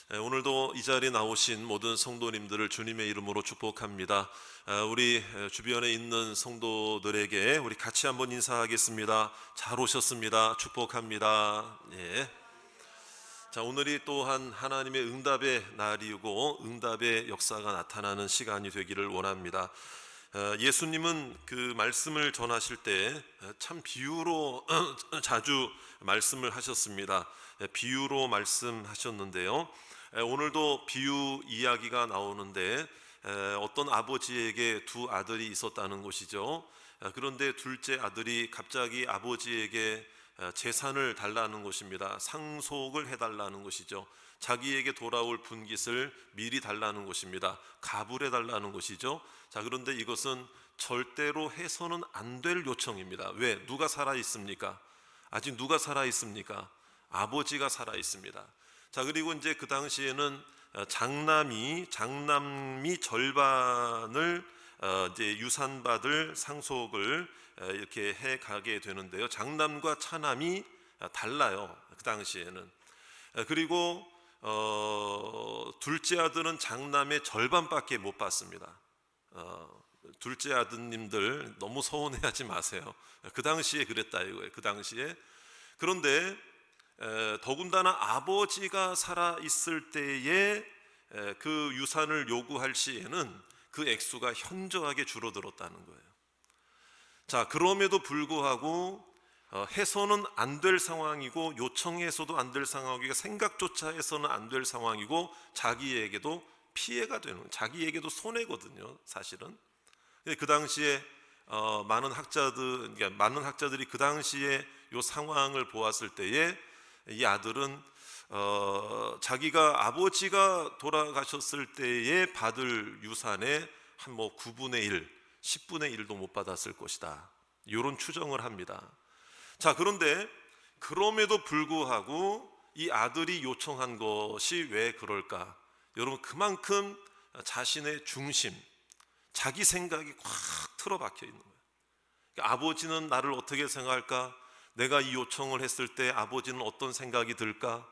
오늘도 이 자리에 나오신 모든 성도님들을 주님의 이름으로 축복합니다. 우리 주변에 있는 성도들에게 우리 같이 한번 인사하겠습니다. 잘 오셨습니다. 축복합니다. 예. 자, 오늘이 또한 하나님의 응답의 날이고 응답의 역사가 나타나는 시간이 되기를 원합니다. 예수님은 그 말씀을 전하실 때 참 비유로 자주 말씀을 하셨습니다. 비유로 말씀하셨는데요. 오늘도 비유 이야기가 나오는데 어떤 아버지에게 두 아들이 있었다는 것이죠. 그런데 둘째 아들이 갑자기 아버지에게 재산을 달라는 것입니다. 상속을 해달라는 것이죠. 자기에게 돌아올 분깃을 미리 달라는 것입니다. 가불해 달라는 것이죠. 자, 그런데 이것은 절대로 해서는 안 될 요청입니다. 왜? 누가 살아 있습니까? 아직 누가 살아 있습니까? 아버지가 살아 있습니다. 자, 그리고 이제 그 당시에는 장남이 절반을 이제 유산받을 상속을 이렇게 해 가게 되는데요. 장남과 차남이 달라요. 그 당시에는. 그리고 둘째 아들은 장남의 절반밖에 못 받습니다. 둘째 아드님들 너무 서운해하지 마세요. 그 당시에 그랬다 이거예요. 그 당시에. 그런데 더군다나 아버지가 살아 있을 때에 그 유산을 요구할 시에는 그 액수가 현저하게 줄어들었다는 거예요. 자, 그럼에도 불구하고 해서는 안 될 상황이고 요청해서도 안 될 상황이고 생각조차 해서는 안 될 상황이고 자기에게도 피해가 되는, 자기에게도 손해거든요, 사실은. 그 당시에 많은 학자들이 그 당시에 이 상황을 보았을 때에 이 아들은 자기가 아버지가 돌아가셨을 때에 받을 유산의 한 9분의 1, 10분의 1도 못 받았을 것이다, 이런 추정을 합니다. 자, 그런데 그럼에도 불구하고 이 아들이 요청한 것이 왜 그럴까? 여러분, 그만큼 자신의 중심, 자기 생각이 꽉 틀어박혀 있는 거예요. 그러니까 아버지는 나를 어떻게 생각할까? 내가 이 요청을 했을 때 아버지는 어떤 생각이 들까?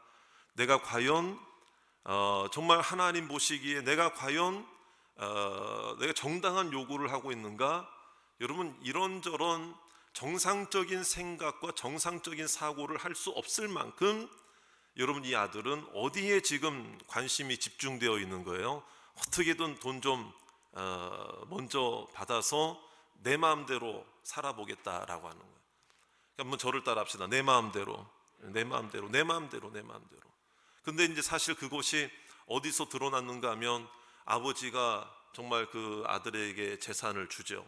내가 과연 정말 하나님 보시기에 내가 과연 내가 정당한 요구를 하고 있는가? 여러분, 이런저런 정상적인 생각과 정상적인 사고를 할 수 없을 만큼 여러분, 이 아들은 어디에 지금 관심이 집중되어 있는 거예요? 어떻게든 돈 좀 먼저 받아서 내 마음대로 살아보겠다라고 하는 거예요. 한번 저를 따라 합시다. 내 마음대로. 근데 이제 사실 그것이 어디서 드러났는가 하면 아버지가 정말 그 아들에게 재산을 주죠.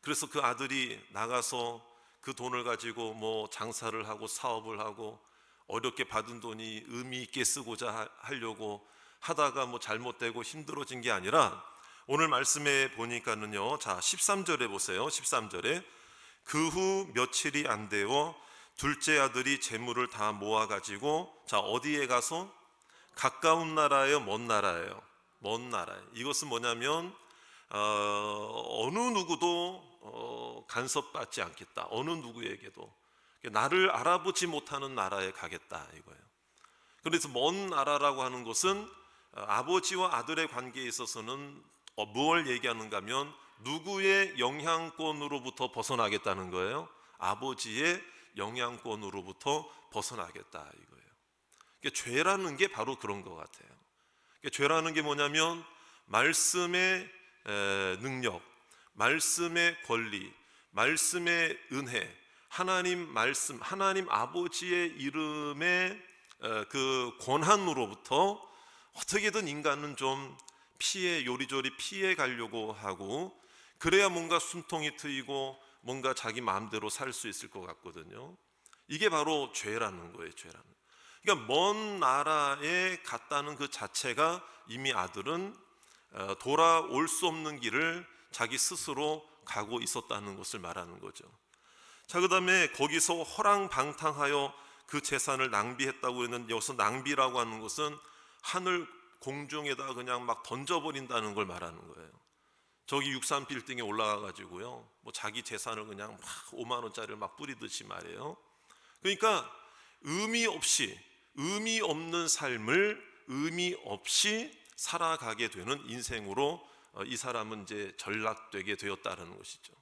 그래서 그 아들이 나가서 그 돈을 가지고 장사를 하고 사업을 하고 어렵게 받은 돈이 의미 있게 쓰고자 하려고 하다가 잘못되고 힘들어진 게 아니라 오늘 말씀에 보니까는요. 자, 13절에 보세요. 13절에 그 후 며칠이 안 되어 둘째 아들이 재물을 다 모아가지고, 자, 어디에 가서? 가까운 나라예요, 먼 나라예요? 먼 나라예요. 이것은 뭐냐면 어느 누구도 간섭받지 않겠다. 어느 누구에게도 나를 알아보지 못하는 나라에 가겠다 이거예요. 그래서 먼 나라라고 하는 것은 아버지와 아들의 관계에 있어서는 뭘 얘기하는가 하면 누구의 영향권으로부터 벗어나겠다는 거예요? 아버지의 영향권으로부터 벗어나겠다 이거예요. 그러니까 죄라는 게 바로 그런 것 같아요. 그러니까 죄라는 게 뭐냐면 말씀의 능력, 말씀의 권리, 말씀의 은혜, 하나님 말씀, 하나님 아버지의 이름의 그 권한으로부터 어떻게든 인간은 좀 요리조리 피해 가려고 하고, 그래야 뭔가 숨통이 트이고 뭔가 자기 마음대로 살 수 있을 것 같거든요. 이게 바로 죄라는 거예요. 죄라는. 그러니까 먼 나라에 갔다는 그 자체가 이미 아들은 돌아올 수 없는 길을 자기 스스로 가고 있었다는 것을 말하는 거죠. 자, 그 다음에 거기서 허랑방탕하여 그 재산을 낭비했다고 했는데, 여기서 낭비라고 하는 것은 하늘 공중에다 그냥 막 던져버린다는 걸 말하는 거예요. 저기 63빌딩에 올라가 가지고요, 자기 재산을 그냥 막 5만 원짜리를 막 뿌리듯이 말이에요. 그러니까 의미 없는 삶을 의미 없이 살아가게 되는 인생으로 이 사람은 이제 전락되게 되었다는 것이죠.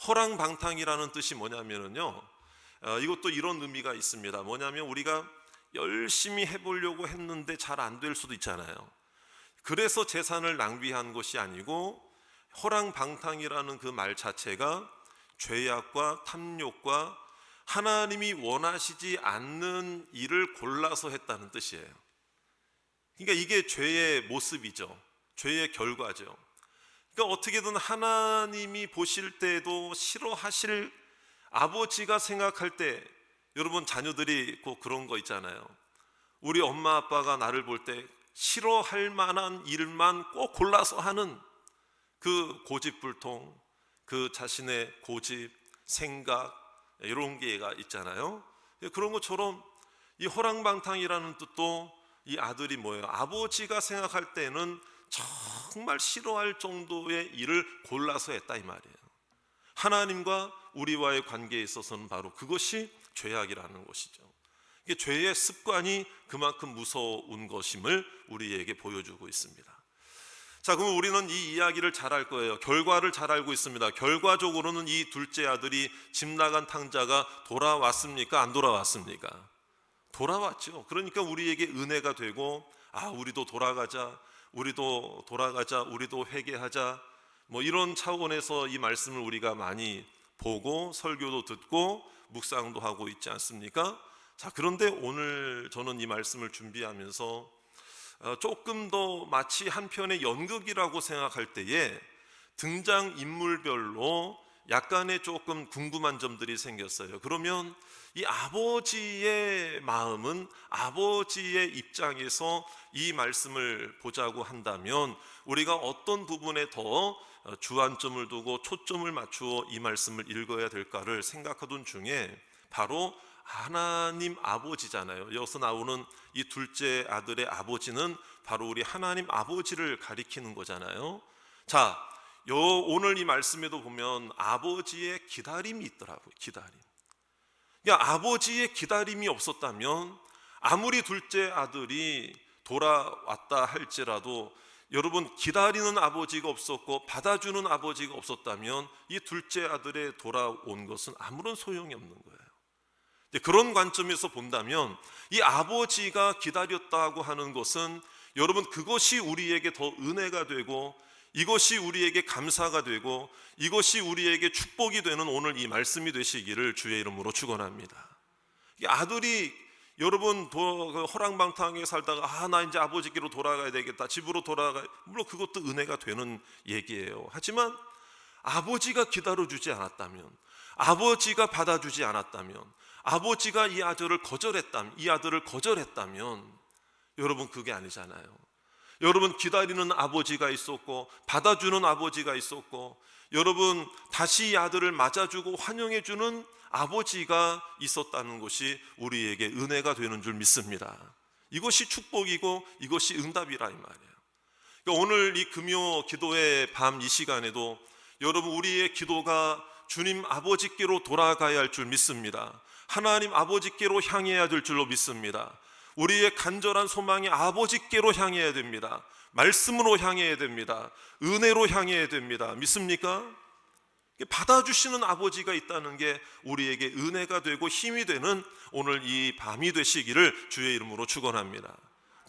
허랑방탕이라는 뜻이 뭐냐면요, 이것도 이런 의미가 있습니다. 뭐냐면 우리가 열심히 해보려고 했는데 잘 안 될 수도 있잖아요. 그래서 재산을 낭비한 것이 아니고, 허랑방탕이라는 그 말 자체가 죄악과 탐욕과 하나님이 원하시지 않는 일을 골라서 했다는 뜻이에요. 그러니까 이게 죄의 모습이죠. 죄의 결과죠. 그러니까 어떻게든 하나님이 보실 때도 싫어하실, 아버지가 생각할 때, 여러분 자녀들이 꼭 그런 거 있잖아요. 우리 엄마 아빠가 나를 볼 때 싫어할 만한 일만 꼭 골라서 하는 그 고집불통, 그 자신의 고집, 생각, 이런 게가 있잖아요. 그런 것처럼 이 허랑방탕이라는 뜻도 이 아들이 뭐예요? 아버지가 생각할 때는 정말 싫어할 정도의 일을 골라서 했다 이 말이에요. 하나님과 우리와의 관계에 있어서는 바로 그것이 죄악이라는 것이죠. 이게 죄의 습관이 그만큼 무서운 것임을 우리에게 보여주고 있습니다. 자, 그럼 우리는 이 이야기를 잘 알 거예요. 결과를 잘 알고 있습니다. 결과적으로는 이 둘째 아들이 집 나간 탕자가 돌아왔습니까? 안 돌아왔습니까? 돌아왔죠. 그러니까 우리에게 은혜가 되고, 우리도 돌아가자, 우리도 회개하자, 뭐 이런 차원에서 이 말씀을 우리가 많이 보고 설교도 듣고 묵상도 하고 있지 않습니까? 자, 그런데 오늘 저는 이 말씀을 준비하면서 조금 더 마치 한 편의 연극이라고 생각할 때에 등장인물별로 약간의 조금 궁금한 점들이 생겼어요. 그러면 이 아버지의 마음은, 아버지의 입장에서 이 말씀을 보자고 한다면 우리가 어떤 부분에 더 주안점을 두고 초점을 맞추어 이 말씀을 읽어야 될까를 생각하던 중에 바로 하나님 아버지잖아요. 여기서 나오는 이 둘째 아들의 아버지는 바로 우리 하나님 아버지를 가리키는 거잖아요. 자, 오늘 이 말씀에도 보면 아버지의 기다림이 있더라고요. 기다림. 그러니까 아버지의 기다림이 없었다면, 아무리 둘째 아들이 돌아왔다 할지라도 여러분, 기다리는 아버지가 없었고 받아주는 아버지가 없었다면 이 둘째 아들의 돌아온 것은 아무런 소용이 없는 거예요. 그런 관점에서 본다면 이 아버지가 기다렸다고 하는 것은, 여러분, 그것이 우리에게 더 은혜가 되고, 이것이 우리에게 감사가 되고, 이것이 우리에게 축복이 되는 오늘 이 말씀이 되시기를 주의 이름으로 축원합니다. 아들이, 여러분, 허랑방탕하게 살다가 나 이제 아버지께로 돌아가야 되겠다, 집으로 돌아가야, 물론 그것도 은혜가 되는 얘기예요. 하지만 아버지가 기다려주지 않았다면, 아버지가 받아주지 않았다면, 아버지가 이 아들을 거절했다면 여러분, 그게 아니잖아요. 여러분, 기다리는 아버지가 있었고 받아주는 아버지가 있었고, 여러분, 다시 이 아들을 맞아주고 환영해주는 아버지가 있었다는 것이 우리에게 은혜가 되는 줄 믿습니다. 이것이 축복이고 이것이 응답이라 이 말이에요. 그러니까 오늘 이 금요 기도의 밤 이 시간에도 여러분, 우리의 기도가 주님 아버지께로 돌아가야 할 줄 믿습니다. 하나님 아버지께로 향해야 될 줄로 믿습니다. 우리의 간절한 소망이 아버지께로 향해야 됩니다. 말씀으로 향해야 됩니다. 은혜로 향해야 됩니다. 믿습니까? 받아주시는 아버지가 있다는 게 우리에게 은혜가 되고 힘이 되는 오늘 이 밤이 되시기를 주의 이름으로 축원합니다.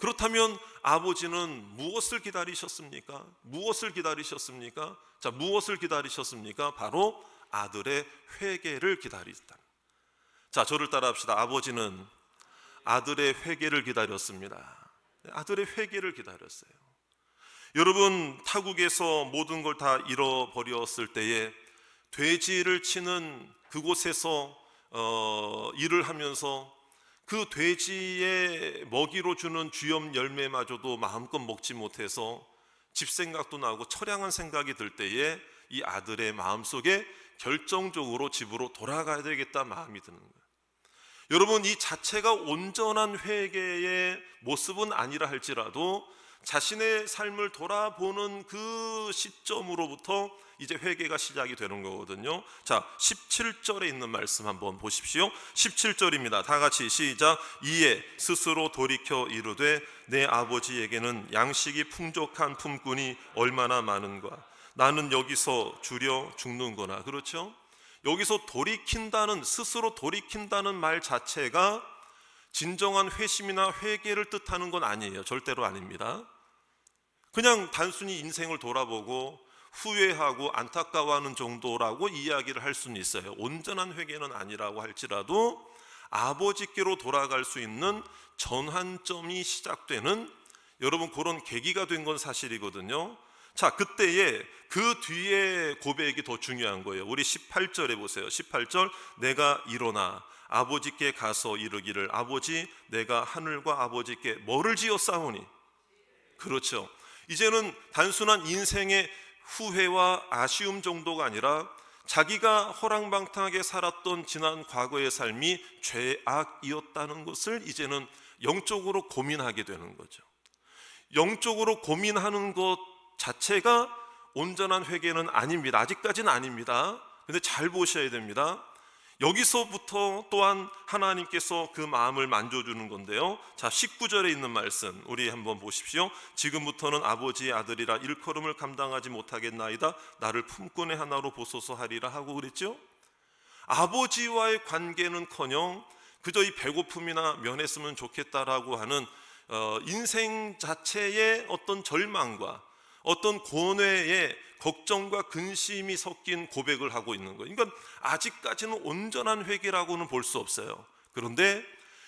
그렇다면 아버지는 무엇을 기다리셨습니까? 무엇을 기다리셨습니까? 자, 무엇을 기다리셨습니까? 바로 아들의 회개를 기다리셨다. 자, 저를 따라 합시다. 아버지는 아들의 회개를 기다렸습니다. 아들의 회개를 기다렸어요. 여러분, 타국에서 모든 걸 다 잃어버렸을 때에 돼지를 치는 그곳에서 일을 하면서 그 돼지의 먹이로 주는 쥐염 열매마저도 마음껏 먹지 못해서 집생각도 나고 처량한 생각이 들 때에 이 아들의 마음속에 결정적으로 집으로 돌아가야 되겠다 마음이 드는 거예요. 여러분, 이 자체가 온전한 회개의 모습은 아니라 할지라도 자신의 삶을 돌아보는 그 시점으로부터 이제 회개가 시작이 되는 거거든요. 자, 17절에 있는 말씀 한번 보십시오. 17절입니다. 다 같이 시작. 이에 스스로 돌이켜 이르되 내 아버지에게는 양식이 풍족한 품꾼이 얼마나 많은가. 나는 여기서 주려 죽는구나. 그렇죠? 여기서 돌이킨다는, 스스로 돌이킨다는 말 자체가 진정한 회심이나 회개를 뜻하는 건 아니에요. 절대로 아닙니다. 그냥 단순히 인생을 돌아보고 후회하고 안타까워하는 정도라고 이야기를 할 수는 있어요. 온전한 회개는 아니라고 할지라도 아버지께로 돌아갈 수 있는 전환점이 시작되는, 여러분, 그런 계기가 된 건 사실이거든요. 자, 그때에 그 뒤에 고백이 더 중요한 거예요. 우리 18절에 보세요. 18절, 내가 일어나 아버지께 가서 이르기를 아버지, 내가 하늘과 아버지께 뭐를 지었사오니. 그렇죠. 이제는 단순한 인생의 후회와 아쉬움 정도가 아니라 자기가 호랑방탕하게 살았던 지난 과거의 삶이 죄악이었다는 것을 이제는 영적으로 고민하게 되는 거죠. 영적으로 고민하는 것 자체가 온전한 회개는 아닙니다. 아직까지는 아닙니다. 근데 잘 보셔야 됩니다. 여기서부터 또한 하나님께서 그 마음을 만져주는 건데요. 자, 19절에 있는 말씀 우리 한번 보십시오. 지금부터는 아버지의 아들이라 일컬음을 감당하지 못하겠나이다. 나를 품꾼의 하나로 보소서 하리라 하고 그랬죠. 아버지와의 관계는커녕 그저 이 배고픔이나 면했으면 좋겠다라고 하는 인생 자체의 어떤 절망과 어떤 고뇌의 걱정과 근심이 섞인 고백을 하고 있는 거예요. 그러니까 아직까지는 온전한 회개라고는 볼 수 없어요. 그런데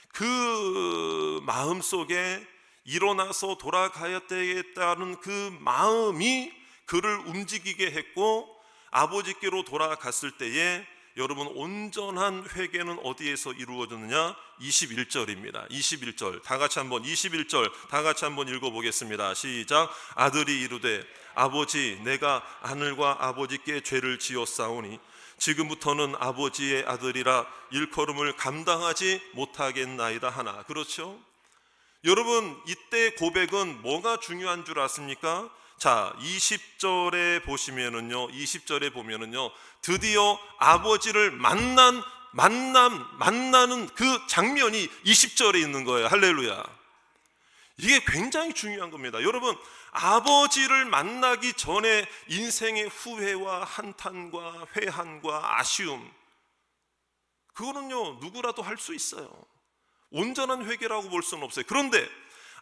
그 마음 속에 일어나서 돌아가야 되겠다는 그 마음이 그를 움직이게 했고, 아버지께로 돌아갔을 때에 여러분, 온전한 회개는 어디에서 이루어졌느냐? 21절입니다. 21절 다 같이 한번 21절 다 같이 한번 읽어보겠습니다. 시작. 아들이 이르되 아버지, 내가 하늘과 아버지께 죄를 지었사오니 지금부터는 아버지의 아들이라 일컬음을 감당하지 못하겠나이다 하나. 그렇죠? 여러분, 이때 고백은 뭐가 중요한 줄 아십니까? 자, 20절에 보시면은요, 20절에 보면은요, 드디어 아버지를 만나는 그 장면이 20절에 있는 거예요. 할렐루야. 이게 굉장히 중요한 겁니다. 여러분, 아버지를 만나기 전에 인생의 후회와 한탄과 회한과 아쉬움, 그거는요, 누구라도 할 수 있어요. 온전한 회개라고 볼 수는 없어요. 그런데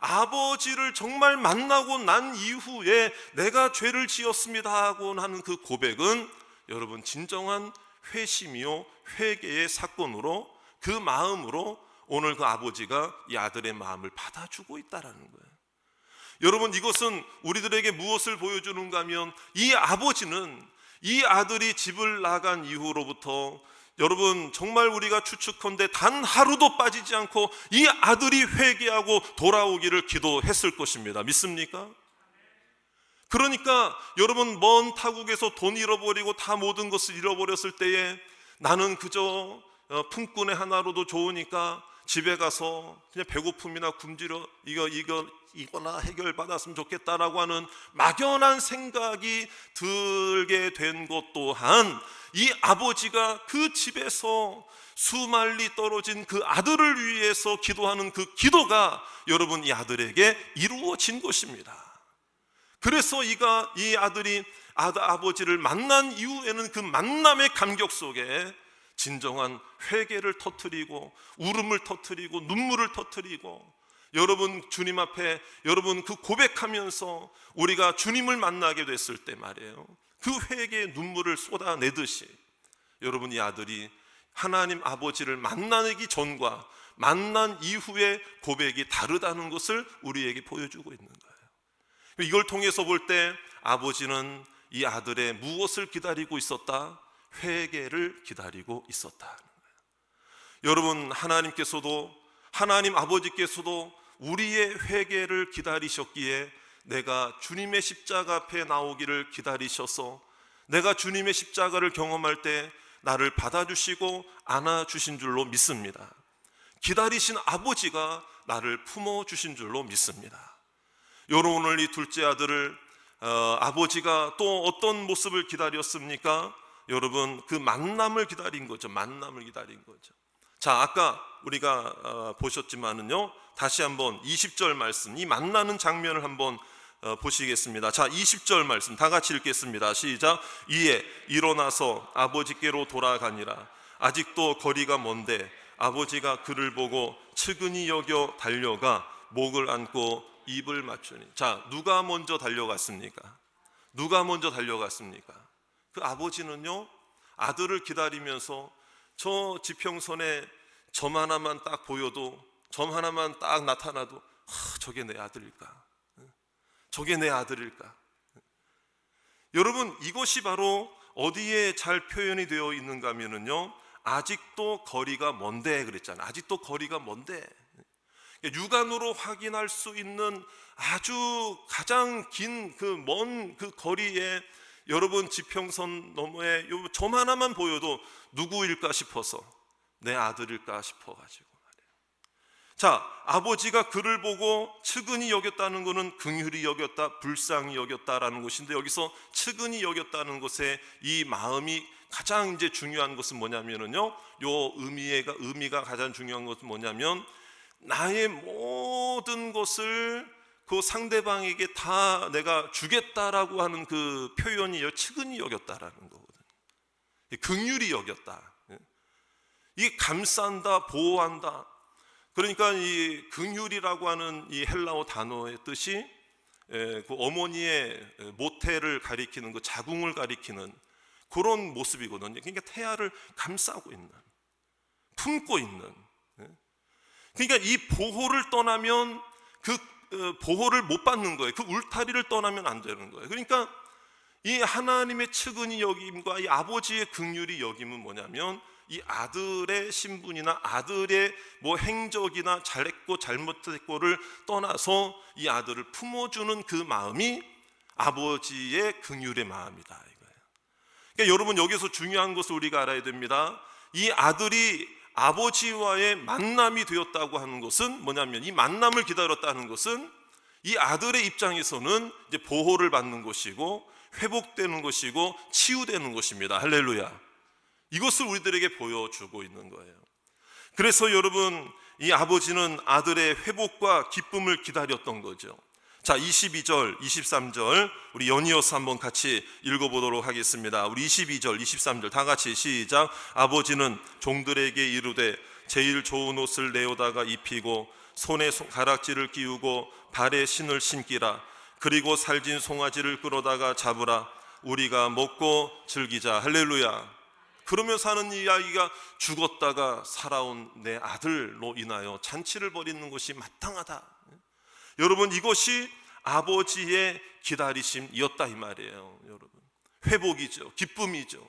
아버지를 정말 만나고 난 이후에 내가 죄를 지었습니다 하고 하는 그 고백은 여러분, 진정한 회심이요 회개의 사건으로, 그 마음으로 오늘 그 아버지가 이 아들의 마음을 받아주고 있다라는 거예요. 여러분, 이것은 우리들에게 무엇을 보여주는가 하면, 이 아버지는 이 아들이 집을 나간 이후로부터 여러분, 정말 우리가 추측컨대 단 하루도 빠지지 않고 이 아들이 회개하고 돌아오기를 기도했을 것입니다. 믿습니까? 그러니까 여러분, 먼 타국에서 돈 잃어버리고 다 모든 것을 잃어버렸을 때에 나는 그저 품꾼의 하나로도 좋으니까 집에 가서 그냥 배고픔이나 굶주려 이거나 해결받았으면 좋겠다라고 하는 막연한 생각이 들게 된 것 또한, 이 아버지가 그 집에서 수말리 떨어진 그 아들을 위해서 기도하는 그 기도가 여러분, 이 아들에게 이루어진 것입니다. 그래서 이 아들이 아버지를 만난 이후에는 그 만남의 감격 속에 진정한 회개를 터뜨리고 울음을 터뜨리고 눈물을 터뜨리고, 여러분, 주님 앞에 여러분 그 고백하면서 우리가 주님을 만나게 됐을 때 말이에요, 그 회개의 눈물을 쏟아내듯이 여러분, 이 아들이 하나님 아버지를 만나기 전과 만난 이후의 고백이 다르다는 것을 우리에게 보여주고 있는 거예요. 이걸 통해서 볼 때 아버지는 이 아들의 무엇을 기다리고 있었다? 회개를 기다리고 있었다. 여러분, 하나님 아버지께서도 우리의 회개를 기다리셨기에 내가 주님의 십자가 앞에 나오기를 기다리셔서 내가 주님의 십자가를 경험할 때 나를 받아주시고 안아주신 줄로 믿습니다. 기다리신 아버지가 나를 품어주신 줄로 믿습니다. 여러분, 오늘 이 둘째 아들을 아버지가 또 어떤 모습을 기다렸습니까? 여러분, 그 만남을 기다린 거죠. 만남을 기다린 거죠. 자, 아까 우리가 보셨지만은요, 다시 한번 20절 말씀, 이 만나는 장면을 한번 보시겠습니다. 자, 20절 말씀 다 같이 읽겠습니다. 시작. 이에 일어나서 아버지께로 돌아가니라. 아직도 거리가 먼데 아버지가 그를 보고 측은히 여겨 달려가 목을 안고 입을 맞추니. 자, 누가 먼저 달려갔습니까? 누가 먼저 달려갔습니까? 그 아버지는요, 아들을 기다리면서 저 지평선에 점 하나만 딱 보여도, 점 하나만 딱 나타나도 저게 내 아들일까? 저게 내 아들일까? 여러분, 이것이 바로 어디에 잘 표현이 되어 있는가 하면은요, 아직도 거리가 먼데 그랬잖아요. 아직도 거리가 먼데. 육안으로 확인할 수 있는 아주 가장 긴 그 먼 그 거리에 여러분 지평선 너머에 요 점 하나만 보여도 누구일까 싶어서, 내 아들일까 싶어가지고 말이에요. 자, 아버지가 그를 보고 측은히 여겼다는 것은 긍휼히 여겼다, 불쌍히 여겼다라는 것인데, 여기서 측은히 여겼다는 것에 이 마음이 가장 이제 중요한 것은 뭐냐면은요, 요 의미가 가장 중요한 것은 뭐냐면, 나의 모든 것을 그 상대방에게 다 내가 주겠다라고 하는 그 표현이 측은히 여겼다라는 거거든요. 긍휼히 여겼다. 이게 감싼다, 보호한다. 그러니까 이 긍휼이라고 하는 이 헬라어 단어의 뜻이 그 어머니의 모태를 가리키는, 그 자궁을 가리키는 그런 모습이거든요. 그러니까 태아를 감싸고 있는, 품고 있는. 그러니까 이 보호를 떠나면 그 보호를 못 받는 거예요. 그 울타리를 떠나면 안 되는 거예요. 그러니까 이 하나님의 측은히 여김과 이 아버지의 긍휼히 여김은 뭐냐면, 이 아들의 신분이나 아들의 뭐 행적이나 잘했고 잘못했고를 떠나서 이 아들을 품어주는 그 마음이 아버지의 긍휼의 마음이다 이거예요. 그러니까 여러분, 여기서 중요한 것을 우리가 알아야 됩니다. 이 아들이 아버지와의 만남이 되었다고 하는 것은 뭐냐면, 이 만남을 기다렸다는 것은 이 아들의 입장에서는 이제 보호를 받는 것이고 회복되는 것이고 치유되는 것입니다. 할렐루야. 이것을 우리들에게 보여주고 있는 거예요. 그래서 여러분, 이 아버지는 아들의 회복과 기쁨을 기다렸던 거죠. 자, 22절, 23절 우리 연이어서 한번 같이 읽어보도록 하겠습니다. 우리 22절, 23절 다 같이 시작. 아버지는 종들에게 이르되 제일 좋은 옷을 내어다가 입히고 손에 가락지를 끼우고 발에 신을 신기라. 그리고 살진 송아지를 끌어다가 잡으라. 우리가 먹고 즐기자. 할렐루야. 그러면서 하는 이야기가, 죽었다가 살아온 내 아들로 인하여 잔치를 벌이는 것이 마땅하다. 여러분, 이것이 아버지의 기다리심이었다 이 말이에요. 여러분, 회복이죠. 기쁨이죠.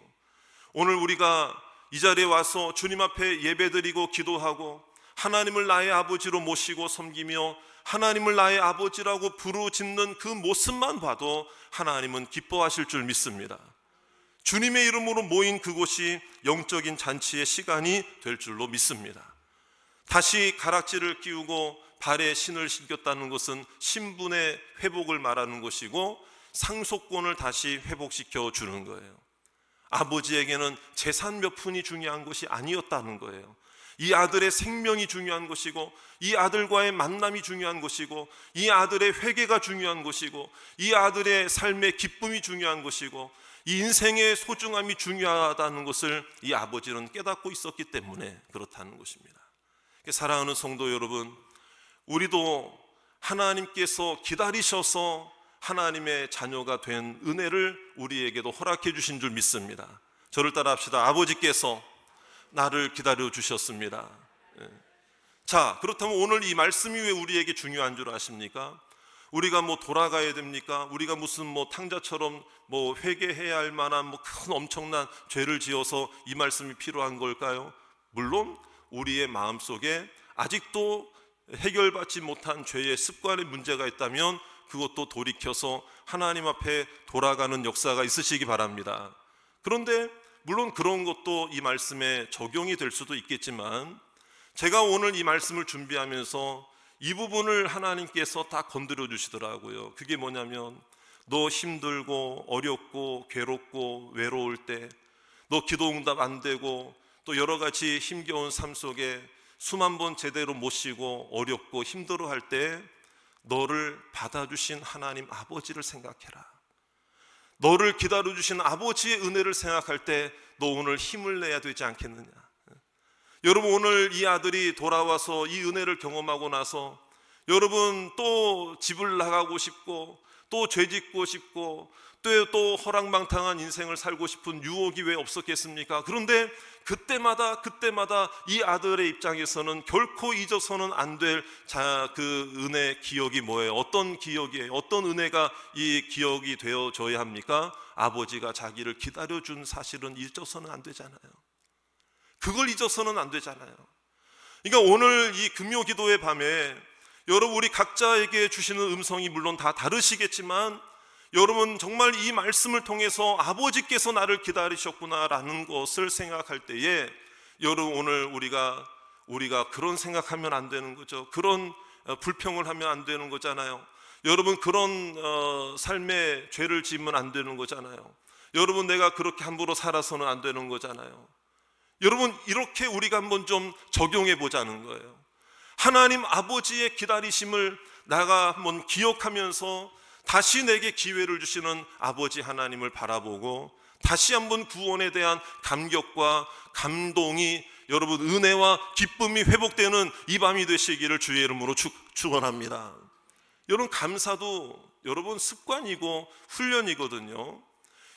오늘 우리가 이 자리에 와서 주님 앞에 예배드리고 기도하고 하나님을 나의 아버지로 모시고 섬기며 하나님을 나의 아버지라고 부르짖는 그 모습만 봐도 하나님은 기뻐하실 줄 믿습니다. 주님의 이름으로 모인 그곳이 영적인 잔치의 시간이 될 줄로 믿습니다. 다시 가락지를 끼우고 발에 신을 신겼다는 것은 신분의 회복을 말하는 것이고 상속권을 다시 회복시켜 주는 거예요. 아버지에게는 재산 몇 푼이 중요한 것이 아니었다는 거예요. 이 아들의 생명이 중요한 것이고, 이 아들과의 만남이 중요한 것이고, 이 아들의 회개가 중요한 것이고, 이 아들의 삶의 기쁨이 중요한 것이고, 이 인생의 소중함이 중요하다는 것을 이 아버지는 깨닫고 있었기 때문에 그렇다는 것입니다. 사랑하는 성도 여러분, 우리도 하나님께서 기다리셔서 하나님의 자녀가 된 은혜를 우리에게도 허락해 주신 줄 믿습니다. 저를 따라 합시다. 아버지께서 나를 기다려 주셨습니다. 자, 그렇다면 오늘 이 말씀이 왜 우리에게 중요한 줄 아십니까? 우리가 뭐 돌아가야 됩니까? 우리가 무슨 뭐 탕자처럼 뭐 회개해야 할 만한 뭐 큰 엄청난 죄를 지어서 이 말씀이 필요한 걸까요? 물론 우리의 마음속에 아직도 해결받지 못한 죄의 습관의 문제가 있다면 그것도 돌이켜서 하나님 앞에 돌아가는 역사가 있으시기 바랍니다. 그런데 물론 그런 것도 이 말씀에 적용이 될 수도 있겠지만, 제가 오늘 이 말씀을 준비하면서 이 부분을 하나님께서 다 건드려 주시더라고요. 그게 뭐냐면, 너 힘들고 어렵고 괴롭고 외로울 때, 너 기도 응답 안 되고 또 여러 가지 힘겨운 삶 속에 숨 한 번 제대로 못 쉬고 어렵고 힘들어할 때 너를 받아주신 하나님 아버지를 생각해라. 너를 기다려주신 아버지의 은혜를 생각할 때 너 오늘 힘을 내야 되지 않겠느냐. 여러분, 오늘 이 아들이 돌아와서 이 은혜를 경험하고 나서 여러분 또 집을 나가고 싶고 또 죄짓고 싶고 또 허랑방탕한 인생을 살고 싶은 유혹이 왜 없었겠습니까? 그런데 그때마다 이 아들의 입장에서는 결코 잊어서는 안 될 그 은혜 기억이 뭐예요? 어떤 기억이에요? 어떤 은혜가 이 기억이 되어져야 합니까? 아버지가 자기를 기다려준 사실은 잊어서는 안 되잖아요. 그걸 잊어서는 안 되잖아요. 그러니까 오늘 이 금요기도의 밤에 여러분, 우리 각자에게 주시는 음성이 물론 다 다르시겠지만 여러분, 정말 이 말씀을 통해서 아버지께서 나를 기다리셨구나라는 것을 생각할 때에 여러분, 오늘 우리가 그런 생각하면 안 되는 거죠. 그런 불평을 하면 안 되는 거잖아요. 여러분, 그런 삶에 죄를 지으면 안 되는 거잖아요. 여러분, 내가 그렇게 함부로 살아서는 안 되는 거잖아요. 여러분, 이렇게 우리가 한번 좀 적용해 보자는 거예요. 하나님 아버지의 기다리심을 내가 한번 기억하면서 다시 내게 기회를 주시는 아버지 하나님을 바라보고 다시 한번 구원에 대한 감격과 감동이, 여러분, 은혜와 기쁨이 회복되는 이 밤이 되시기를 주의 이름으로 축원합니다. 여러분, 감사도 여러분 습관이고 훈련이거든요.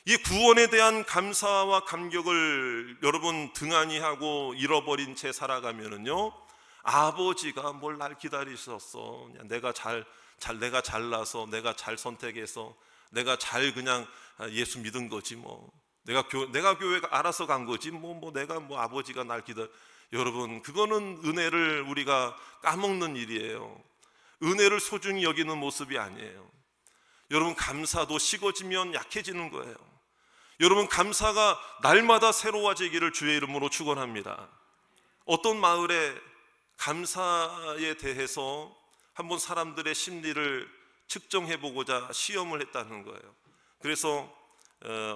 이 구원에 대한 감사와 감격을 여러분 등한히 하고 잃어버린 채 살아가면은요, 아버지가 뭘 날 기다리셨어, 내가 잘나서 내가 잘 선택해서 내가 잘 그냥 예수 믿은 거지 뭐, 내가 교회 알아서 간 거지 내가 아버지가 날 여러분, 그거는 은혜를 우리가 까먹는 일이에요. 은혜를 소중히 여기는 모습이 아니에요. 여러분, 감사도 식어지면 약해지는 거예요. 여러분, 감사가 날마다 새로워지기를 주의 이름으로 축원합니다. 어떤 마을에 감사에 대해서 한번 사람들의 심리를 측정해 보고자 시험을 했다는 거예요. 그래서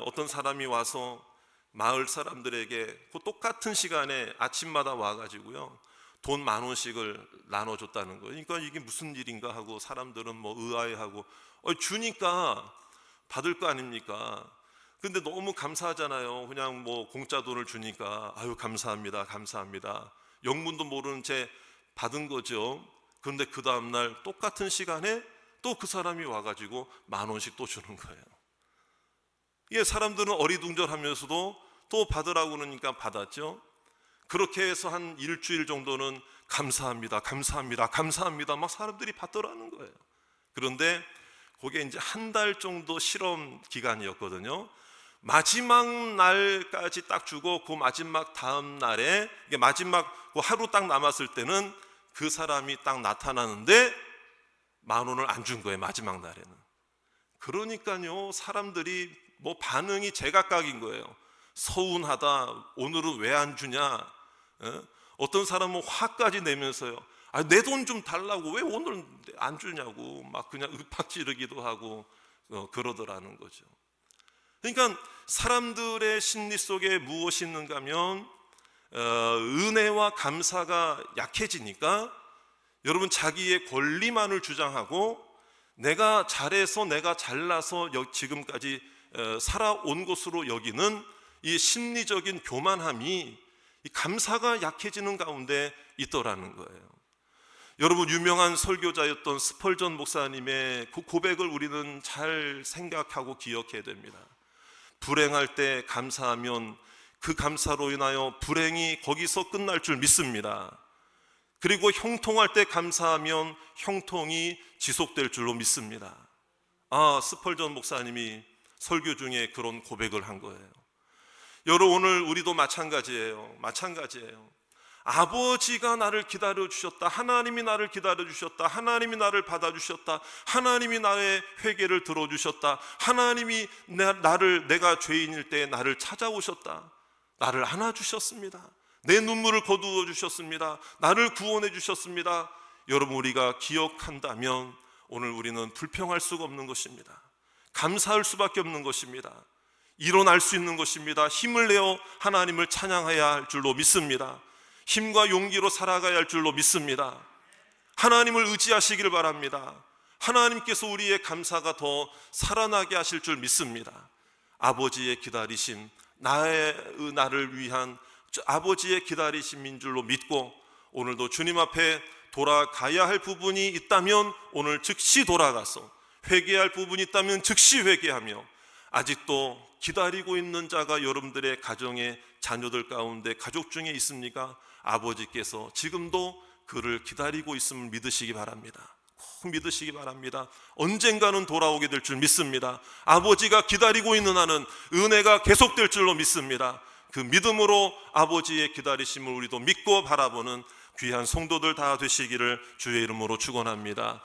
어떤 사람이 와서 마을 사람들에게 그 똑같은 시간에 아침마다 와가지고요, 돈 10,000원씩을 나눠줬다는 거예요. 그러니까 이게 무슨 일인가 하고 사람들은 의아해하고 주니까 받을 거 아닙니까? 근데 너무 감사하잖아요. 그냥 공짜 돈을 주니까 아유 감사합니다, 감사합니다. 영문도 모르는 채 받은 거죠. 그런데 그 다음날 똑같은 시간에 또 그 사람이 와가지고 10,000원씩 또 주는 거예요. 이게 사람들은 어리둥절하면서도 또 받으라고 그러니까 받았죠. 그렇게 해서 한 일주일 정도는 감사합니다, 감사합니다, 감사합니다 막 사람들이 받더라는 거예요. 그런데 그게 이제 한 달 정도 실험 기간이었거든요. 마지막 날까지 딱 주고 그 마지막 다음 날에, 이게 마지막 그 하루 딱 남았을 때는 그 사람이 딱 나타나는데 10,000원을 안 준 거예요, 마지막 날에는. 그러니까요, 사람들이 반응이 제각각인 거예요. 서운하다, 오늘은 왜 안 주냐. 어떤 사람은 화까지 내면서요, 내 돈 좀 달라고 왜 오늘 안 주냐고 막 그냥 윽박 지르기도 하고 그러더라는 거죠. 그러니까 사람들의 심리 속에 무엇이 있는가 하면 은혜와 감사가 약해지니까 여러분, 자기의 권리만을 주장하고 내가 잘해서 내가 잘나서 지금까지 살아온 것으로 여기는 이 심리적인 교만함이 이 감사가 약해지는 가운데 있더라는 거예요. 여러분, 유명한 설교자였던 스펄전 목사님의 그 고백을 우리는 잘 생각하고 기억해야 됩니다. 불행할 때 감사하면 그 감사로 인하여 불행이 거기서 끝날 줄 믿습니다. 그리고 형통할 때 감사하면 형통이 지속될 줄로 믿습니다. 스펄전 목사님이 설교 중에 그런 고백을 한 거예요. 여러분, 오늘 우리도 마찬가지예요. 아버지가 나를 기다려주셨다, 하나님이 나를 기다려주셨다, 하나님이 나를 받아주셨다, 하나님이 나의 회개를 들어주셨다, 하나님이 내가 죄인일 때 나를 찾아오셨다, 나를 안아주셨습니다, 내 눈물을 거두어 주셨습니다, 나를 구원해 주셨습니다. 여러분 우리가 기억한다면 오늘 우리는 불평할 수가 없는 것입니다. 감사할 수밖에 없는 것입니다. 일어날 수 있는 것입니다. 힘을 내어 하나님을 찬양해야 할 줄로 믿습니다. 힘과 용기로 살아가야 할 줄로 믿습니다. 하나님을 의지하시기를 바랍니다. 하나님께서 우리의 감사가 더 살아나게 하실 줄 믿습니다. 아버지의 기다리심, 나를 위한 아버지의 기다리심인 줄로 믿고 오늘도 주님 앞에 돌아가야 할 부분이 있다면 오늘 즉시 돌아가서 회개할 부분이 있다면 즉시 회개하며 아직도 기다리고 있는 자가 여러분들의 가정의 자녀들 가운데 가족 중에 있습니까? 아버지께서 지금도 그를 기다리고 있음을 믿으시기 바랍니다. 꼭 믿으시기 바랍니다. 언젠가는 돌아오게 될 줄 믿습니다. 아버지가 기다리고 있는 한은 은혜가 계속될 줄로 믿습니다. 그 믿음으로 아버지의 기다리심을 우리도 믿고 바라보는 귀한 성도들 다 되시기를 주의 이름으로 축원합니다.